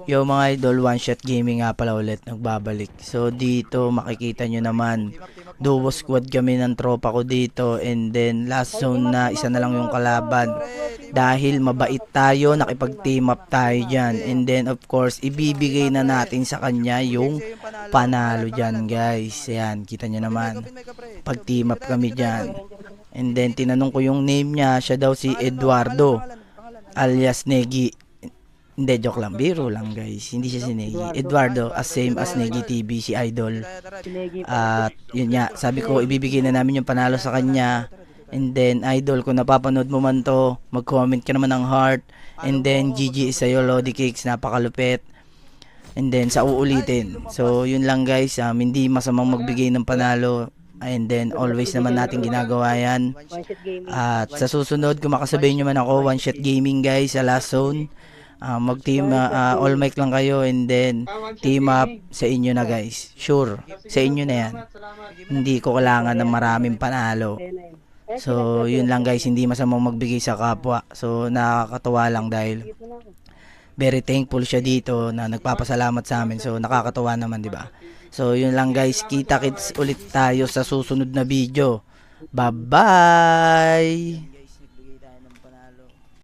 Yo mga idol, one shot gaming nga pala ulit nagbabalik. So dito makikita nyo naman, duo squad kami ng tropa ko dito, and then last zone na isa na lang yung kalaban. Dahil mabait tayo, nakipag team up tayo dyan, and then of course ibibigay na natin sa kanya yung panalo dyan guys. Ayan, kita nyo naman, pag team up kami dyan. And then tinanong ko yung name niya, siya daw si Eduardo alias Negi. Hindi, joke lang. Biro lang guys. Hindi siya si Negi. Eduardo, as same as Negi TV, si Idol. At yun nga, sabi ko ibibigay na namin yung panalo sa kanya. And then, Idol, kung napapanood mo man to, mag-comment ka naman ng heart. And then, GG sa'yo, Lodi Cakes, napakalupit. And then, sa uulitin. So, yun lang guys. Hindi masamang magbigay ng panalo. And then, always naman natin ginagawa yan. At sa susunod, kung makasabay nyo man ako, one shot gaming guys, sa last zone. Mag-team, all mic lang kayo, and then team up sa inyo na guys. Sure, sa inyo na yan. Hindi ko kailangan ng maraming panalo. So, yun lang guys, hindi masamang magbigay sa kapwa. So, nakakatuwa lang dahil very thankful siya dito na nagpapasalamat sa amin. So, nakakatuwa naman, di ba? So, yun lang guys, kita-kits ulit tayo sa susunod na video. Bye-bye!